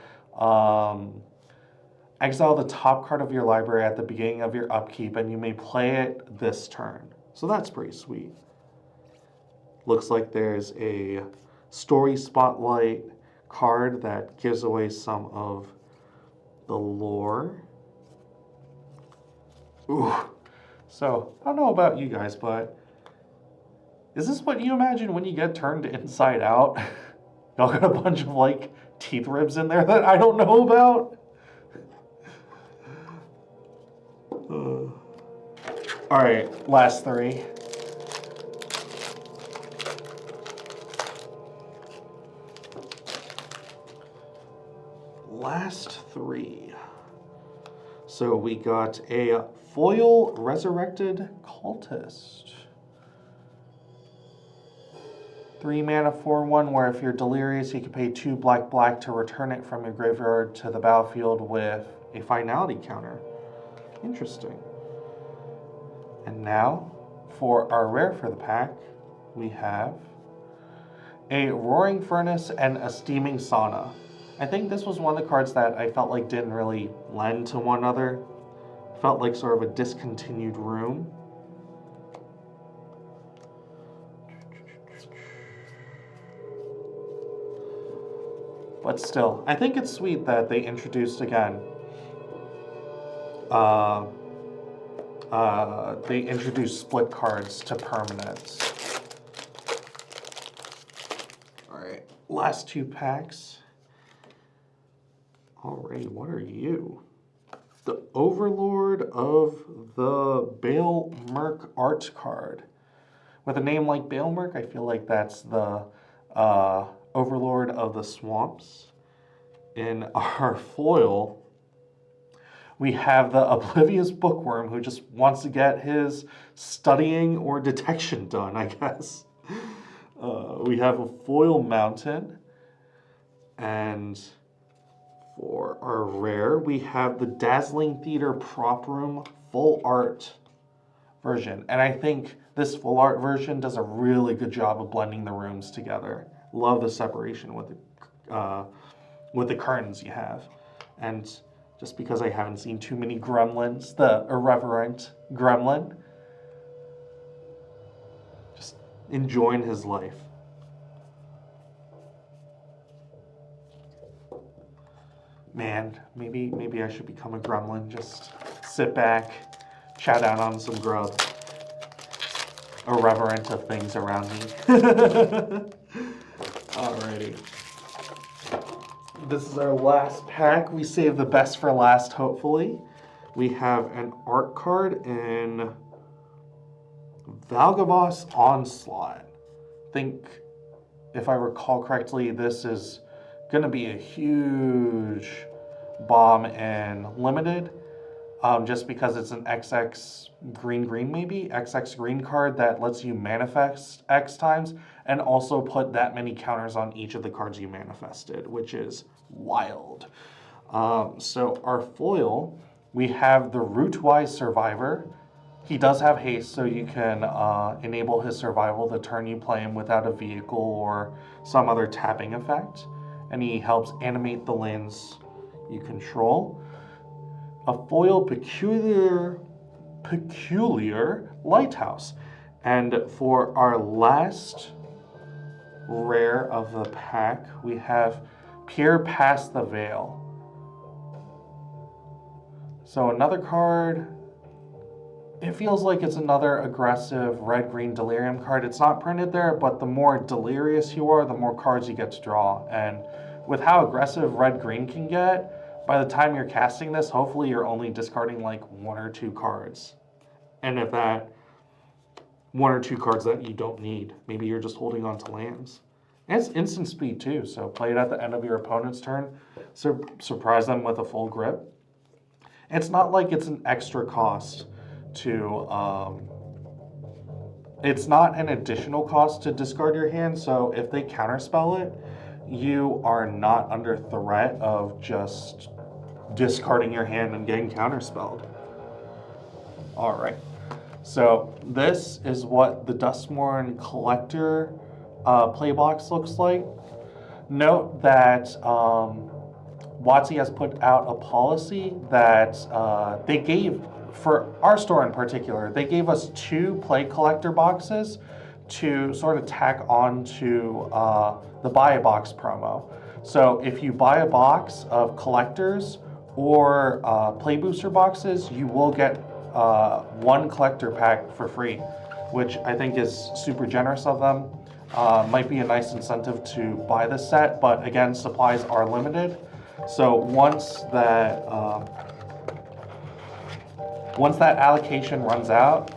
Exile the top card of your library at the beginning of your upkeep, and you may play it this turn. So that's pretty sweet. Looks like there's a Story Spotlight card that gives away some of the lore. Ooh. So, I don't know about you guys, but is this what you imagine when you get turned inside out? Y'all got a bunch of, like, teeth ribs in there that I don't know about? Alright, last three. Last three. So we got a foil Resurrected Cultist. 3 mana 4/1, where if you're delirious, you can pay 2 black to return it from your graveyard to the battlefield with a finality counter. Interesting. And now, for our rare for the pack, we have a Roaring Furnace and a Steaming Sauna. I think this was one of the cards that I felt like didn't really lend to one another. Felt like sort of a discontinued room. But still, I think it's sweet that they introduced again. They introduced split cards to permanents. Alright, last 2 packs. Alrighty, what are you? The Overlord of the Bale Merc art card. With a name like Bale Merc, I feel like that's the Overlord of the Swamps. In our foil, we have the Oblivious Bookworm, who just wants to get his studying or detection done, I guess. We have a foil Mountain, and for our rare, we have the Dazzling Theater Prop Room full art version. And I think this full art version does a really good job of blending the rooms together. Love the separation with the curtains you have. And just because I haven't seen too many gremlins, the irreverent gremlin, just enjoying his life. Man, maybe I should become a gremlin. Just sit back, chow down on some grub. Irreverent of things around me. Alrighty. This is our last pack. We saved the best for last, hopefully. We have an art card in Valgavos Onslaught. I think, if I recall correctly, this is going to be a huge bomb in Limited, just because it's an XX green maybe, XX green card that lets you manifest X times and also put that many counters on each of the cards you manifested, which is wild. So our foil, we have the Rootwise Survivor. He does have haste, so you can enable his survival the turn you play him without a vehicle or some other tapping effect. And he helps animate the lands you control. A foil Peculiar Lighthouse. And for our last rare of the pack, we have Peer Past the Veil. So another card. It feels like it's another aggressive red-green delirium card. It's not printed there, but the more delirious you are, the more cards you get to draw. And with how aggressive red-green can get, by the time you're casting this, hopefully you're only discarding like 1 or 2 cards. And if that 1 or 2 cards that you don't need, maybe you're just holding on to lands. And it's instant speed too, so play it at the end of your opponent's turn. Surprise them with a full grip. It's not like it's an extra cost to, it's not an additional cost to discard your hand, so if they counterspell it, you are not under threat of just discarding your hand and getting counterspelled. Alright, so this is what the DuskMourn Collector playbox looks like. Note that WotC has put out a policy that they gave, for our store in particular, they gave us 2 play collector boxes to sort of tack on to the buy a box promo. So if you buy a box of collectors or play booster boxes, you will get 1 collector pack for free, which I think is super generous of them. Might be a nice incentive to buy this set, but again, supplies are limited. So once that allocation runs out,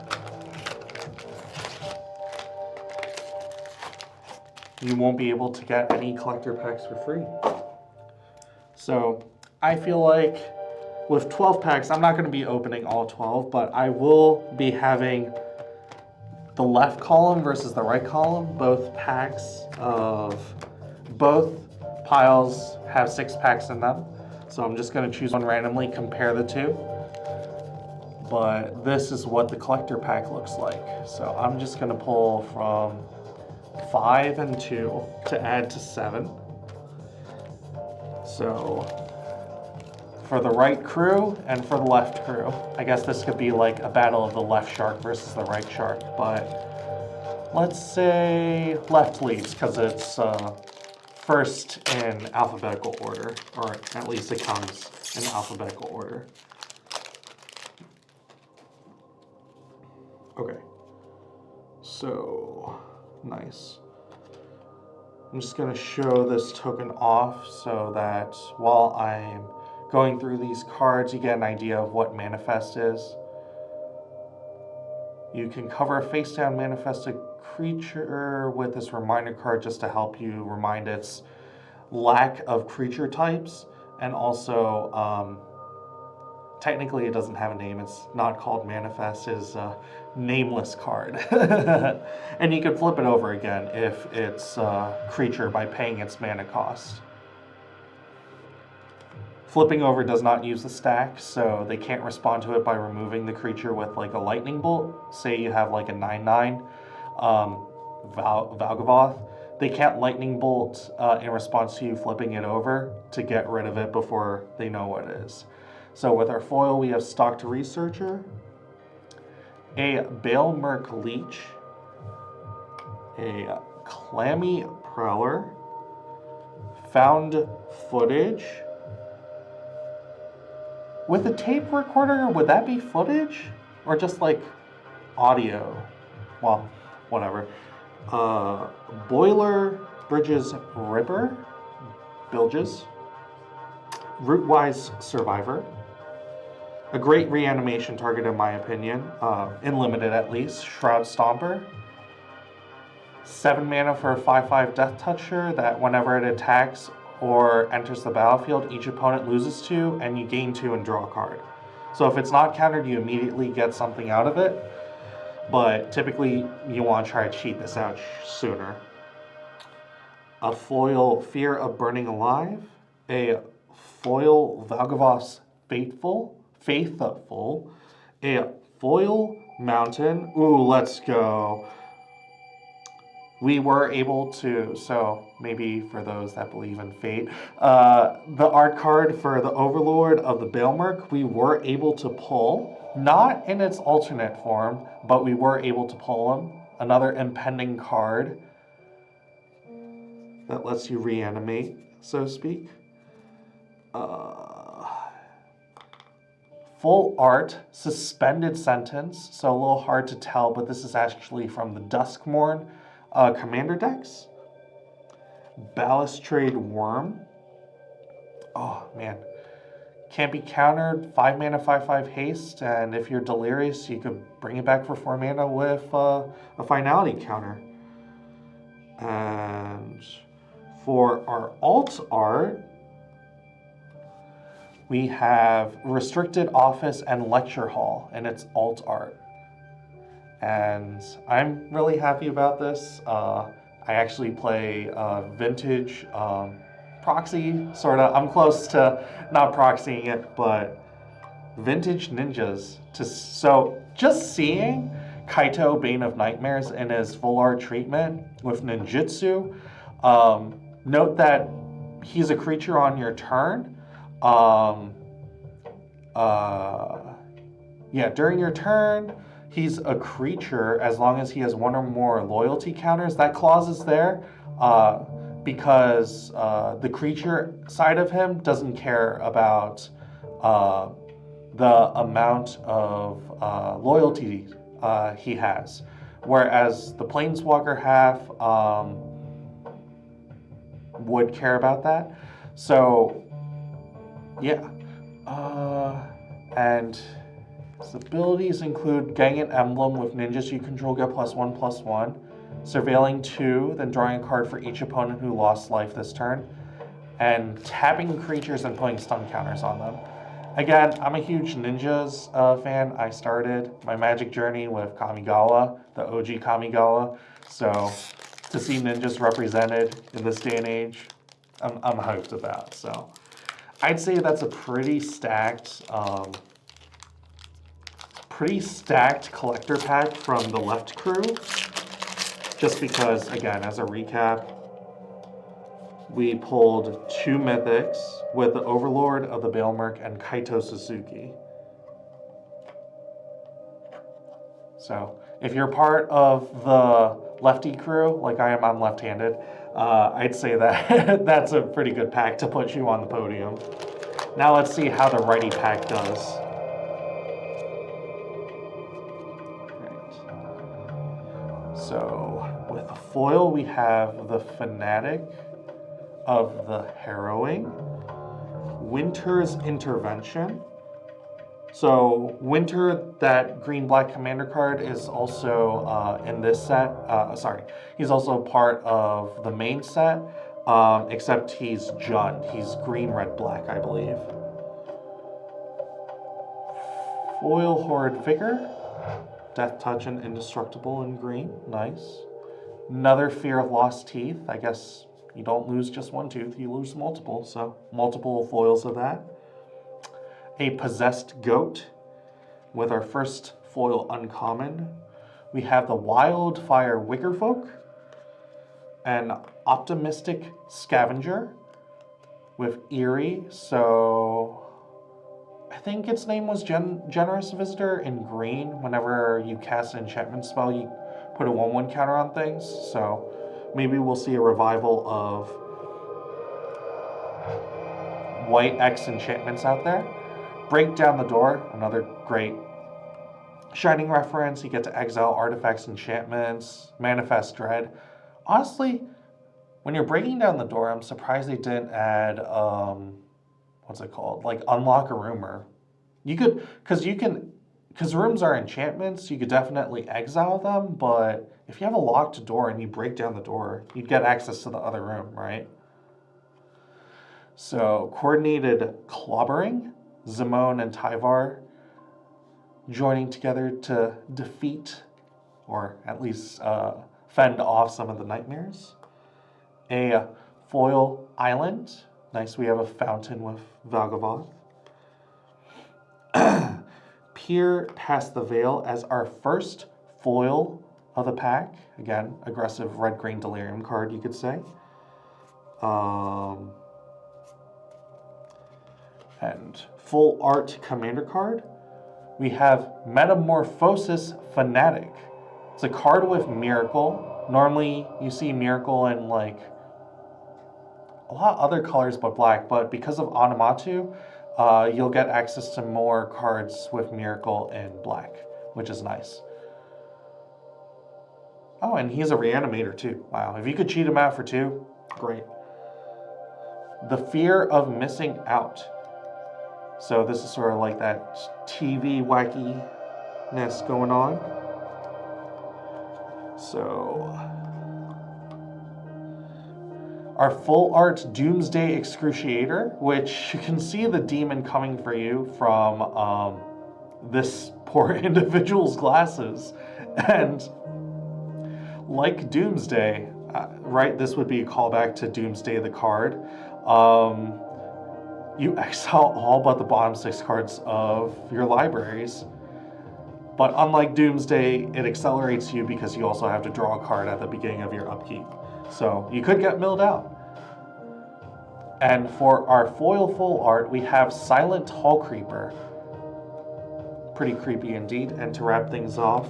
you won't be able to get any collector packs for free. So I feel like with 12 packs, I'm not going to be opening all 12, but I will be having the left column versus the right column. Both piles have 6 packs in them. So I'm just going to choose one randomly, compare the 2. But this is what the collector pack looks like. So I'm just going to pull from 5 and 2 to add to 7. So for the right crew and for the left crew, I guess this could be like a battle of the left shark versus the right shark, but let's say left leads because it's first in alphabetical order, or at least it comes in alphabetical order. Okay, so nice. I'm just going to show this token off so that while I'm going through these cards, you get an idea of what Manifest is. You can cover a face-down manifested creature with this reminder card just to help you remind its lack of creature types, and also technically it doesn't have a name. It's not called Manifest. It's a nameless card. And you can flip it over again if it's a creature by paying its mana cost. Flipping over does not use the stack, so they can't respond to it by removing the creature with like a lightning bolt. Say you have like a 9/9 Valgavoth. They can't lightning bolt in response to you flipping it over to get rid of it before they know what it is. So with our foil, we have Stocked Researcher, a Balemerc Leech, a Clammy Prowler, Found Footage. With a tape recorder, would that be footage? Or just like audio? Well, whatever. Boiler Bridges Ripper, Bilges, Rootwise Survivor, a great reanimation target in my opinion, in limited at least, Shroud Stomper, 7 mana for a 5/5 Death Toucher that whenever it attacks or enters the battlefield, each opponent loses 2 and you gain 2 and draw a card. So if it's not countered, you immediately get something out of it, but typically you want to try to cheat this out sooner. A foil Fear of Burning Alive, a foil Valgavoth's Faithful, a foil Mountain. Ooh, let's go. We were able to, so maybe for those that believe in fate, the art card for the Overlord of the Balemerc, we were able to pull, not in its alternate form, but we were able to pull him. Another impending card that lets you reanimate, so to speak. Full art, Suspended Sentence, so a little hard to tell, but this is actually from the DuskMourn commander decks. Balustrade Worm. Oh man, can't be countered. 5 mana, 5/5 haste, and if you're delirious, you could bring it back for 4 mana with a finality counter. And for our alt art, we have Restricted Office and Lecture Hall, and it's alt art. And I'm really happy about this. I actually play vintage proxy, sort of. I'm close to not proxying it, but vintage ninjas. So just seeing Kaito, Bane of Nightmares, in his full art treatment with ninjutsu, note that he's a creature on your turn, Yeah, during your turn, he's a creature as long as he has one or more loyalty counters. That clause is there because the creature side of him doesn't care about the amount of loyalty he has, whereas the Planeswalker half would care about that. So, yeah. And his abilities include getting an emblem with ninjas you control get +1/+1, surveilling 2, then drawing a card for each opponent who lost life this turn, and tapping creatures and putting stun counters on them. Again, I'm a huge Ninjas fan. I started my Magic journey with Kamigawa, the OG Kamigawa. So to see Ninjas represented in this day and age, I'm hyped about. So I'd say that's a pretty stacked collector pack from the left crew. Just because, again, as a recap, we pulled 2 mythics with the Overlord of the Baelmerk and Kaito Suzuki. So if you're part of the lefty crew, like I am, I'm left-handed, I'd say that that's a pretty good pack to put you on the podium. Now let's see how the righty pack does. So with the foil, we have the Fanatic of the Harrowing, Winter's Intervention. So Winter, that green-black commander card, is also in this set. He's also part of the main set, except he's Jund. He's green, red, black, I believe. Foil Horde Vigor, Death Touch and Indestructible in green, nice. Another Fear of Lost Teeth, I guess you don't lose just one tooth, you lose multiple, so multiple foils of that. A Possessed Goat with our first foil uncommon. We have the Wildfire Wickerfolk, an Optimistic Scavenger with Eerie, so I think its name was Generous Visitor in green. Whenever you cast an enchantment spell, you put a 1/1 counter on things, so maybe we'll see a revival of white X enchantments out there. Break Down the Door, another great Shining reference. You get to exile artifacts, enchantments, Manifest Dread. Honestly, when you're breaking down the door, I'm surprised they didn't add, what's it called? Like Unlock a Rumor. You could, because rooms are enchantments, you could definitely exile them, but if you have a locked door and you break down the door, you'd get access to the other room, right? So, Coordinated Clobbering, Zimone and Tyvar joining together to defeat, or at least fend off some of the nightmares. A Foil Island, nice, we have a fountain with Valgavoth. Peer Past the Veil as our first foil of the pack. Again, aggressive red-green Delirium card, you could say. And full art commander card. We have Metamorphosis Fanatic. It's a card with Miracle. Normally, you see Miracle in like a lot of other colors but black, but because of Onomatu, you'll get access to more cards with Miracle in black, which is nice. Oh, and he's a reanimator too. Wow, if you could cheat him out for 2, great. The Fear of Missing Out. So this is sort of like that TV wackiness going on. So our full art Doomsday Excruciator, which you can see the demon coming for you from this poor individual's glasses. And like Doomsday, right, this would be a callback to Doomsday the card. You exile all but the bottom 6 cards of your libraries. But unlike Doomsday, it accelerates you because you also have to draw a card at the beginning of your upkeep. So you could get milled out. And for our foil full art, we have Silent Hall Creeper. Pretty creepy indeed. And to wrap things off,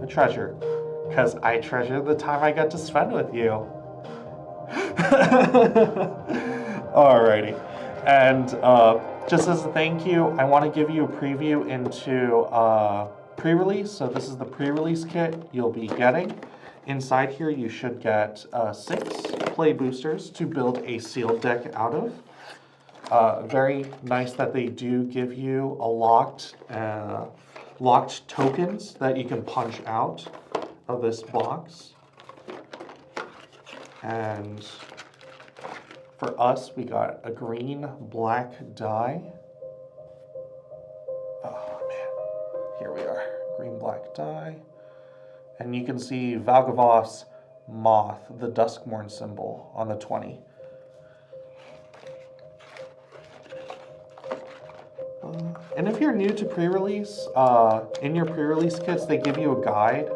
a treasure. Because I treasure the time I got to spend with you. Alrighty. And just as a thank you, I want to give you a preview into pre-release. So this is the pre-release kit you'll be getting. Inside here, you should get 6 play boosters to build a sealed deck out of. Very nice that they do give you a locked tokens that you can punch out of this box. And for us, we got a green-black die. Oh man, here we are, green-black die. And you can see Valgavoth's moth, the DuskMourn symbol on the 20. And if you're new to pre-release, in your pre-release kits, they give you a guide.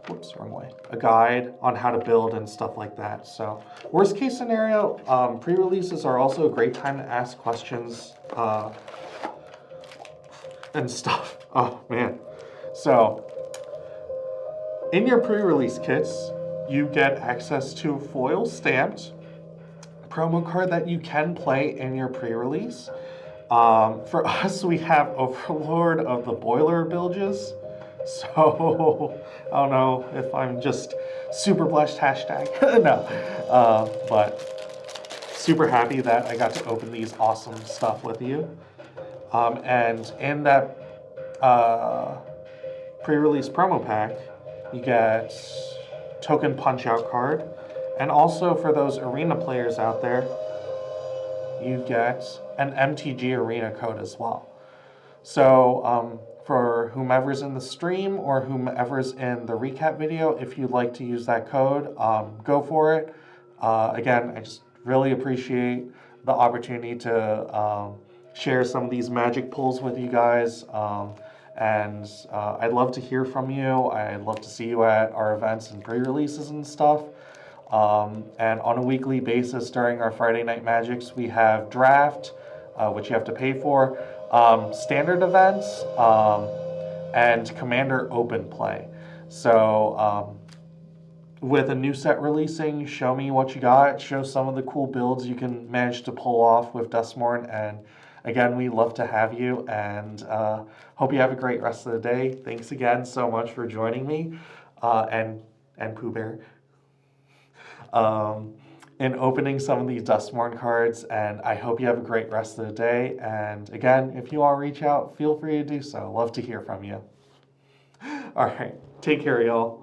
Whoops, wrong way. A guide on how to build and stuff like that. So, worst case scenario, pre-releases are also a great time to ask questions and stuff. Oh man. So, in your pre-release kits, you get access to foil stamped promo card that you can play in your pre-release. For us, we have Overlord of the Boiler Bilges. So, I don't know if I'm just super blessed hashtag. No, but super happy that I got to open these awesome stuff with you. And in that pre-release promo pack, you get token punch-out card. And also for those arena players out there, you get an MTG Arena code as well. So for whomever's in the stream or whomever's in the recap video, if you'd like to use that code, go for it. Again, I just really appreciate the opportunity to share some of these magic pulls with you guys. And I'd love to hear from you. I'd love to see you at our events and pre-releases and stuff. And on a weekly basis during our Friday Night Magics, we have draft, which you have to pay for, standard events, and Commander Open Play. So with a new set releasing, show me what you got, show some of the cool builds you can manage to pull off with DuskMourn, and again, we love to have you, and hope you have a great rest of the day. Thanks again so much for joining me, and Pooh Bear, in opening some of these DuskMourn cards, and I hope you have a great rest of the day. And again, if you all reach out, feel free to do so. Love to hear from you. All right, take care, y'all.